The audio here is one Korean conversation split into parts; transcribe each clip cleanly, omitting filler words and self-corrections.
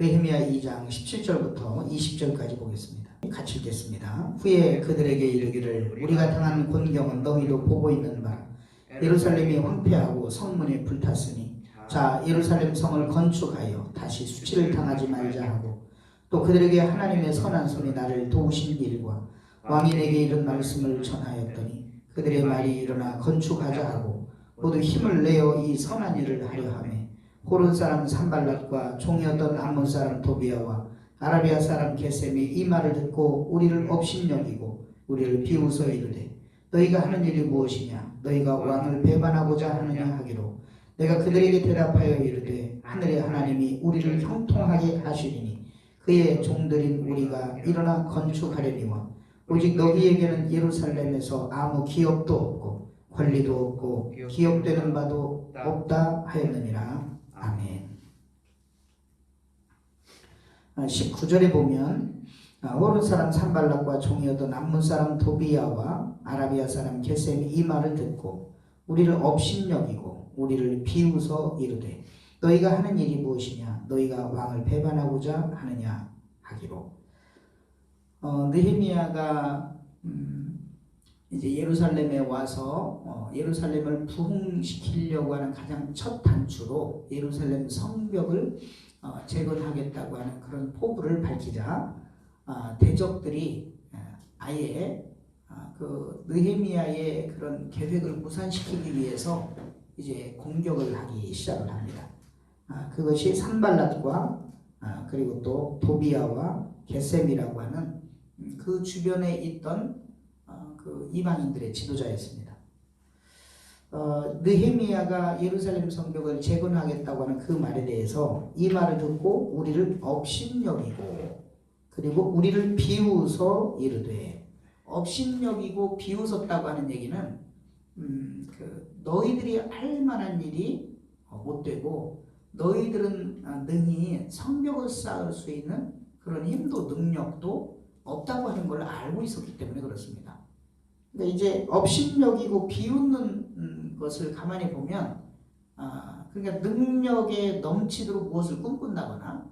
느헤미야 2장 17절부터 20절까지 보겠습니다. 같이 읽겠습니다. 후에 그들에게 이르기를 우리가 당한 곤경은 너희도 보고 있는 바라. 예루살렘이 황폐하고 성문이 불탔으니 자 예루살렘 성을 건축하여 다시 수치를 당하지 말자 하고 또 그들에게 하나님의 선한 손이 나를 도우신 일과 왕이 내게 이런 말씀을 전하였더니 그들의 말이 일어나 건축하자 하고 모두 힘을 내어 이 선한 일을 하려 하매 호른 사람 산발랏과 종이었던 암몬 사람 도비아와 아라비아 사람 게셈이 이 말을 듣고 우리를 업신여기고 우리를 비웃어 이르되 너희가 하는 일이 무엇이냐 너희가 왕을 배반하고자 하느냐 하기로 내가 그들에게 대답하여 이르되 하늘의 하나님이 우리를 형통하게 하시리니 그의 종들인 우리가 일어나 건축하려니와 오직 너희에게는 예루살렘에서 아무 기업도 없고 권리도 없고 기업되는 바도 없다 하였느니라. 아멘. 19절에 보면 호른 사람 산발락과 종이었던 암몬 사람 도비야와 아라비아 사람 게셈이 이 말을 듣고 우리를 업신여기고 우리를 비웃어 이르되 너희가 하는 일이 무엇이냐 너희가 왕을 배반하고자 하느냐 하기로 느헤미야가 이제 예루살렘에 와서 예루살렘을 부흥시키려고 하는 가장 첫 단추로 예루살렘 성벽을 재건하겠다고 하는 그런 포부를 밝히자 대적들이 아예 그 느헤미야의 그런 계획을 무산시키기 위해서 이제 공격을 하기 시작을 합니다. 그것이 산발랏과 그리고 또 도비야와 게셈이라고 하는 그 주변에 있던 그 이방인들의 지도자였습니다. 느헤미야가 예루살렘 성벽을 재건하겠다고 하는 그 말에 대해서 이 말을 듣고 우리를 업신여기고 그리고 우리를 비웃어 이르되 업신여기고 비웃었다고 하는 얘기는 너희들이 할 만한 일이 못되고 너희들은 능히 성벽을 쌓을 수 있는 그런 힘도 능력도 없다고 하는 걸 알고 있었기 때문에 그렇습니다. 그러니까 이제 업신여기고 비웃는 것을 가만히 보면 그러니까 능력에 넘치도록 무엇을 꿈꾼다거나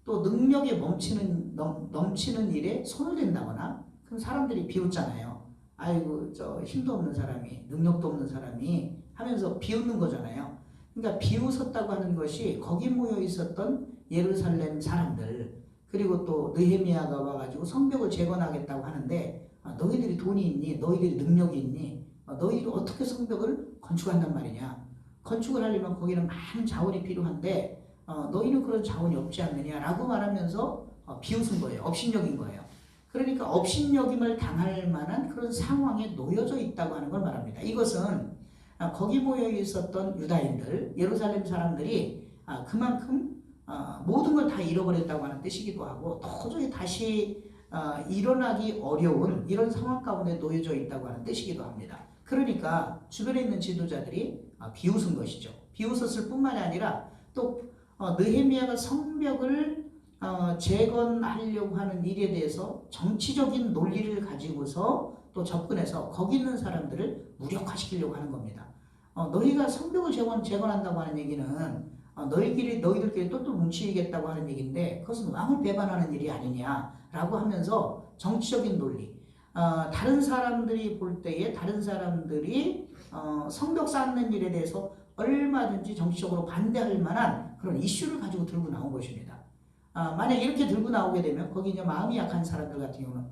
또 능력에 넘치는 일에 손을 댄다거나 그럼 사람들이 비웃잖아요. 아이고 저 힘도 없는 사람이 능력도 없는 사람이 하면서 비웃는 거잖아요. 그러니까 비웃었다고 하는 것이 거기 모여 있었던 예루살렘 사람들 그리고 또 느헤미야가 와가지고 성벽을 재건하겠다고 하는데 너희들이 돈이 있니? 너희들이 능력이 있니? 너희들이 어떻게 성벽을 건축한단 말이냐? 건축을 하려면 거기는 많은 자원이 필요한데 너희는 그런 자원이 없지 않느냐라고 말하면서 비웃은 거예요. 업신여긴 거예요. 그러니까 업신여김을 당할 만한 그런 상황에 놓여져 있다고 하는 걸 말합니다. 이것은 거기 모여 있었던 유다인들, 예루살렘 사람들이 그만큼 모든 걸 다 잃어버렸다고 하는 뜻이기도 하고 도저히 다시 일어나기 어려운 이런 상황 가운데 놓여져 있다고 하는 뜻이기도 합니다. 그러니까 주변에 있는 지도자들이 비웃은 것이죠. 비웃었을 뿐만이 아니라 또 느헤미야가 성벽을 재건하려고 하는 일에 대해서 정치적인 논리를 가지고서 또 접근해서 거기 있는 사람들을 무력화시키려고 하는 겁니다. 너희가 성벽을 재건한다고 하는 얘기는 너희들끼리 똘똘 뭉치겠다고 하는 얘기인데 그것은 왕을 배반하는 일이 아니냐라고 하면서 정치적인 논리 다른 사람들이 볼 때에 다른 사람들이 성벽 쌓는 일에 대해서 얼마든지 정치적으로 반대할 만한 그런 이슈를 가지고 들고 나온 것입니다. 만약 이렇게 들고 나오게 되면 거기 이제 마음이 약한 사람들 같은 경우는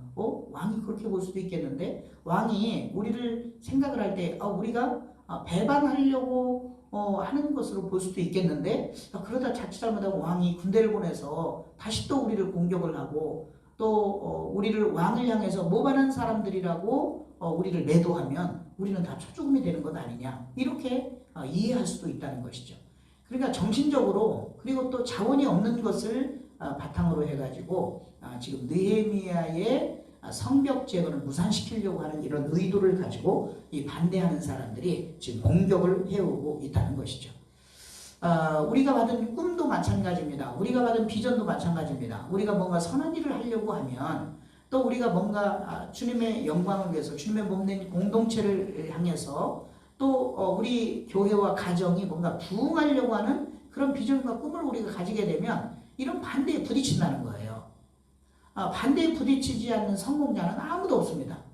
왕이 그렇게 볼 수도 있겠는데 왕이 우리를 생각을 할 때 우리가 배반하려고 하는 것으로 볼 수도 있겠는데 그러다 자칫 잘못하면 왕이 군대를 보내서 다시 또 우리를 공격을 하고 또 우리를 왕을 향해서 모반한 사람들이라고 우리를 매도하면 우리는 다 초죽음이 되는 것 아니냐 이렇게 이해할 수도 있다는 것이죠. 그러니까 정신적으로 그리고 또 자원이 없는 것을 바탕으로 해가지고 지금 느헤미야의 성벽 재건을 무산시키려고 하는 이런 의도를 가지고 이 반대하는 사람들이 지금 공격을 해오고 있다는 것이죠. 우리가 받은 꿈도 마찬가지입니다. 우리가 받은 비전도 마찬가지입니다. 우리가 뭔가 선한 일을 하려고 하면 또 우리가 뭔가 주님의 영광을 위해서 주님의 몸된 공동체를 향해서 또 우리 교회와 가정이 뭔가 부흥하려고 하는 그런 비전과 꿈을 우리가 가지게 되면 이런 반대에 부딪힌다는 거예요. 반대에 부딪히지 않는 성공자는 아무도 없습니다.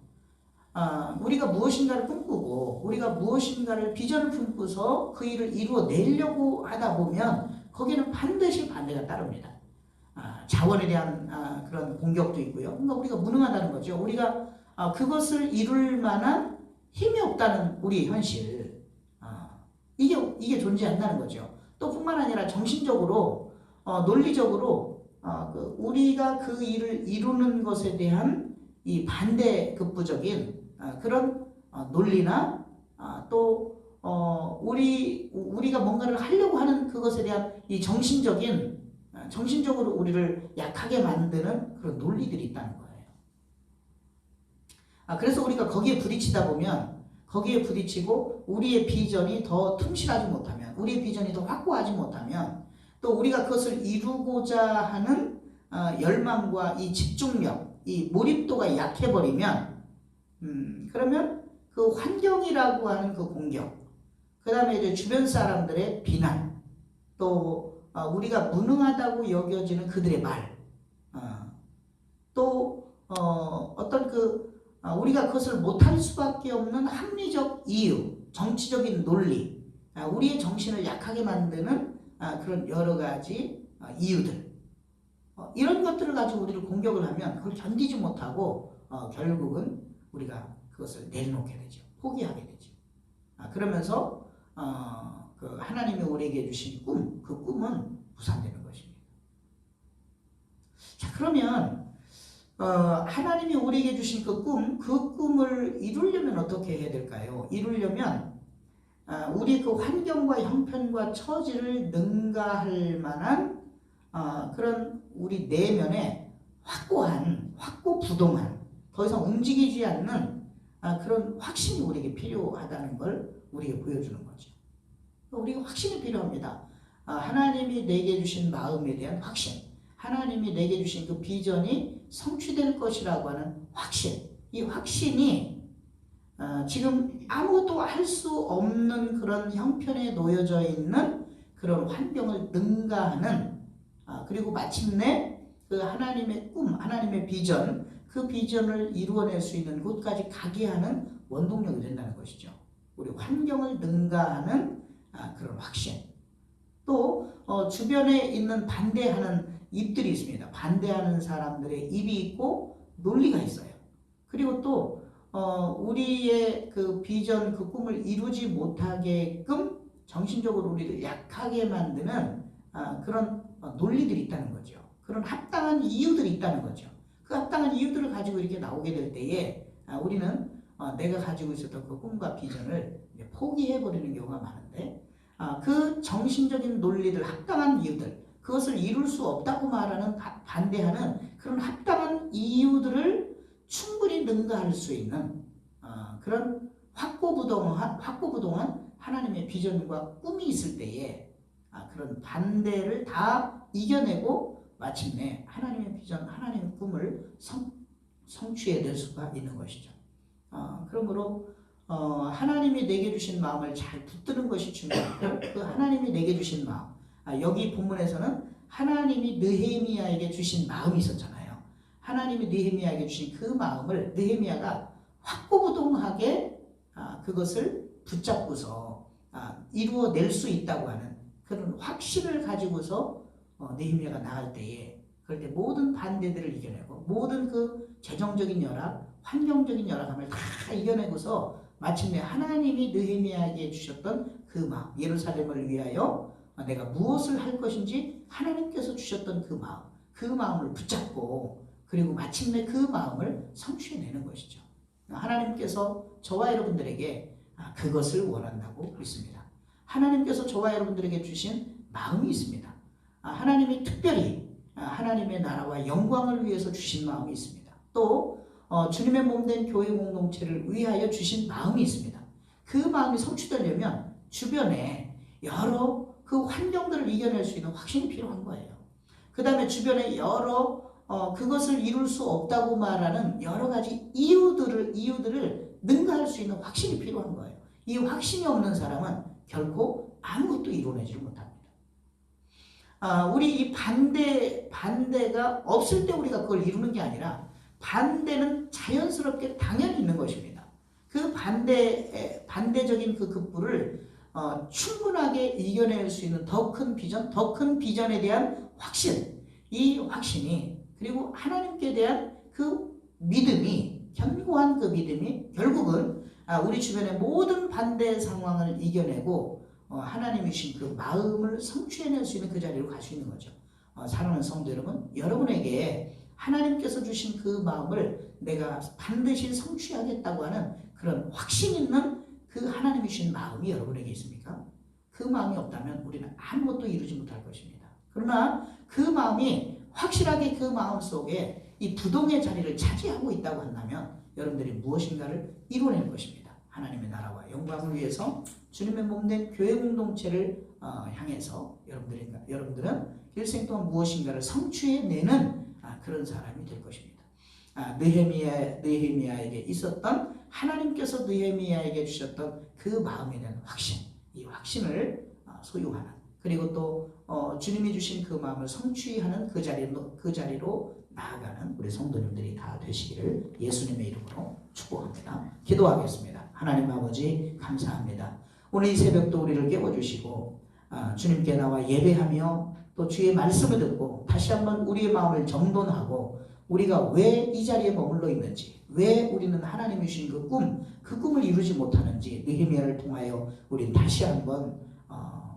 우리가 무엇인가를 꿈꾸고 우리가 무엇인가를 비전을 품고서 그 일을 이루어내려고 하다 보면 거기는 반드시 반대가 따릅니다. 자원에 대한 그런 공격도 있고요. 그러니까 우리가 무능하다는 거죠. 우리가 그것을 이룰 만한 힘이 없다는 우리 현실. 이게 존재한다는 거죠. 또 뿐만 아니라 정신적으로, 논리적으로 우리가 그 일을 이루는 것에 대한 이 반대급부적인 그런 논리나 또 우리가 뭔가를 하려고 하는 그것에 대한 이 정신적으로 우리를 약하게 만드는 그런 논리들이 있다는 거예요. 그래서 우리가 거기에 부딪히다 보면 거기에 부딪히고 우리의 비전이 더 튼실하지 못하면 우리의 비전이 더 확고하지 못하면 또 우리가 그것을 이루고자 하는 열망과 이 집중력, 이 몰입도가 약해버리면 그러면 그 환경이라고 하는 그 공격, 그 다음에 이제 주변 사람들의 비난, 또 우리가 무능하다고 여겨지는 그들의 말, 또 어떤 우리가 그것을 못할 수밖에 없는 합리적 이유, 정치적인 논리, 우리의 정신을 약하게 만드는 그런 여러 가지 이유들, 이런 것들을 가지고 우리를 공격을 하면 그걸 견디지 못하고 결국은 우리가 그것을 내려놓게 되죠. 포기하게 되죠. 그러면서 그 하나님이 우리에게 주신 그 꿈은 무산되는 것입니다. 자, 그러면 하나님이 우리에게 주신 그 꿈을 이루려면 어떻게 해야 될까요? 이루려면 우리 그 환경과 형편과 처지를 능가할 만한 그런 우리 내면에 확고부동한 더 이상 움직이지 않는 그런 확신이 우리에게 필요하다는 걸 우리에게 보여주는 거죠. 우리가 확신이 필요합니다. 하나님이 내게 주신 마음에 대한 확신, 하나님이 내게 주신 그 비전이 성취될 것이라고 하는 확신, 이 확신이 지금 아무것도 할 수 없는 그런 형편에 놓여져 있는 그런 환경을 능가하는 그리고 마침내 그 하나님의 꿈, 하나님의 비전, 그 비전을 이루어낼 수 있는 곳까지 가게 하는 원동력이 된다는 것이죠. 우리 환경을 능가하는 그런 확신. 또 주변에 있는 반대하는 입들이 있습니다. 반대하는 사람들의 입이 있고 논리가 있어요. 그리고 또 우리의 그 비전, 그 꿈을 이루지 못하게끔 정신적으로 우리를 약하게 만드는 그런 논리들이 있다는 거죠. 그런 합당한 이유들이 있다는 거죠. 그 합당한 이유들을 가지고 이렇게 나오게 될 때에 우리는 내가 가지고 있었던 그 꿈과 비전을 포기해버리는 경우가 많은데 그 정신적인 논리들, 합당한 이유들, 그것을 이룰 수 없다고 말하는 반대하는 그런 합당한 이유들을 충분히 능가할 수 있는 그런 확고부동한 하나님의 비전과 꿈이 있을 때에 그런 반대를 다 이겨내고 마침내 하나님의 비전, 하나님의 꿈을 성취해낼 수가 있는 것이죠. 그러므로 하나님이 내게 주신 마음을 잘 붙드는 것이 중요하고 그 하나님이 내게 주신 마음, 여기 본문에서는 하나님이 느헤미야에게 주신 마음이 있었잖아요. 하나님이 느헤미야에게 주신 그 마음을 느헤미야가 확고부동하게 그것을 붙잡고서 이루어낼 수 있다고 하는 그런 확신을 가지고서 느헤미야가 나갈 때에 그럴 때 모든 반대들을 이겨내고 모든 그 재정적인 열악, 환경적인 열악함을 다 이겨내고서 마침내 하나님이 느헤미야에게 주셨던 그 마음, 예루살렘을 위하여 내가 무엇을 할 것인지 하나님께서 주셨던 그 마음을 붙잡고 그리고 마침내 그 마음을 성취해내는 것이죠. 하나님께서 저와 여러분들에게 그것을 원한다고 믿습니다. 하나님께서 저와 여러분들에게 주신 마음이 있습니다. 하나님이 특별히 하나님의 나라와 영광을 위해서 주신 마음이 있습니다. 또 주님의 몸된 교회 공동체를 위하여 주신 마음이 있습니다. 그 마음이 성취되려면 주변에 여러 그 환경들을 이겨낼 수 있는 확신이 필요한 거예요. 그 다음에 주변에 여러 그것을 이룰 수 없다고 말하는 여러 가지 이유들을 능가할 수 있는 확신이 필요한 거예요. 이 확신이 없는 사람은 결코 아무것도 이루어내지 못합니다. 우리 이 반대가 없을 때 우리가 그걸 이루는 게 아니라 반대는 자연스럽게 당연히 있는 것입니다. 그 반대적인 그 급부를 충분하게 이겨낼 수 있는 더 큰 비전에 대한 확신, 이 확신이 그리고 하나님께 대한 그 믿음이, 견고한 그 믿음이 결국은 우리 주변의 모든 반대 상황을 이겨내고 하나님이 주신 그 마음을 성취해낼 수 있는 그 자리로 갈 수 있는 거죠. 사랑하는 성도 여러분, 여러분에게 하나님께서 주신 그 마음을 내가 반드시 성취하겠다고 하는 그런 확신 있는 그 하나님이 주신 마음이 여러분에게 있습니까? 그 마음이 없다면 우리는 아무것도 이루지 못할 것입니다. 그러나 그 마음이 확실하게 그 마음 속에 이 부동의 자리를 차지하고 있다고 한다면 여러분들이 무엇인가를 이루어낼 것입니다. 하나님의 나라와 영광을 위해서 주님의 몸된 교회 공동체를 향해서 여러분들은 일생 동안 무엇인가를 성취해내는 그런 사람이 될 것입니다. 느헤미야에게 있었던 하나님께서 느헤미야에게 주셨던 그 마음에 대한 확신, 이 확신을 소유하는, 그리고 또 주님이 주신 그 마음을 성취하는 그 자리로 나아가는 우리 성도님들이 다 되시기를 예수님의 이름으로 축복합니다. 기도하겠습니다. 하나님 아버지 감사합니다. 오늘 이 새벽도 우리를 깨워주시고 주님께 나와 예배하며 또 주의 말씀을 듣고 다시 한번 우리의 마음을 정돈하고 우리가 왜 이 자리에 머물러 있는지, 왜 우리는 하나님이 주신 그 꿈을 이루지 못하는지 느헤미야를 통하여 우리 다시 한번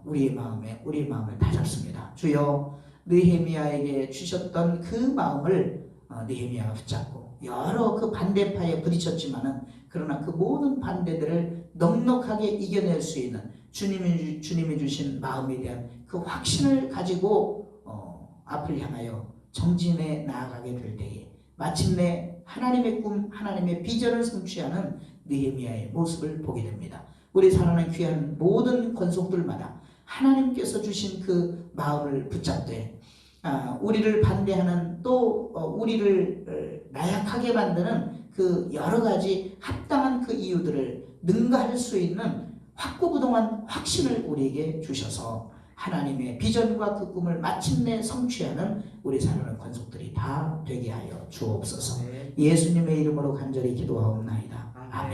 우리의 마음을 다잡습니다. 주여, 느헤미야에게 주셨던 그 마음을 느헤미야가 붙잡고 여러 그 반대파에 부딪혔지만은 그러나 그 모든 반대들을 넉넉하게 이겨낼 수 있는 주님이 주신 마음에 대한 그 확신을 가지고 앞을 향하여 정진해 나아가게 될 때에 마침내 하나님의 꿈, 하나님의 비전을 성취하는 느헤미야의 모습을 보게 됩니다. 우리 사랑하는 귀한 모든 권속들마다 하나님께서 주신 그 마음을 붙잡되 우리를 반대하는 또 우리를 나약하게 만드는 그 여러 가지 합당한 그 이유들을 능가할 수 있는 확고부동한 확신을 우리에게 주셔서 하나님의 비전과 그 꿈을 마침내 성취하는 우리 사랑하는 권속들이 다 되게 하여 주옵소서. 예수님의 이름으로 간절히 기도하옵나이다. 아멘.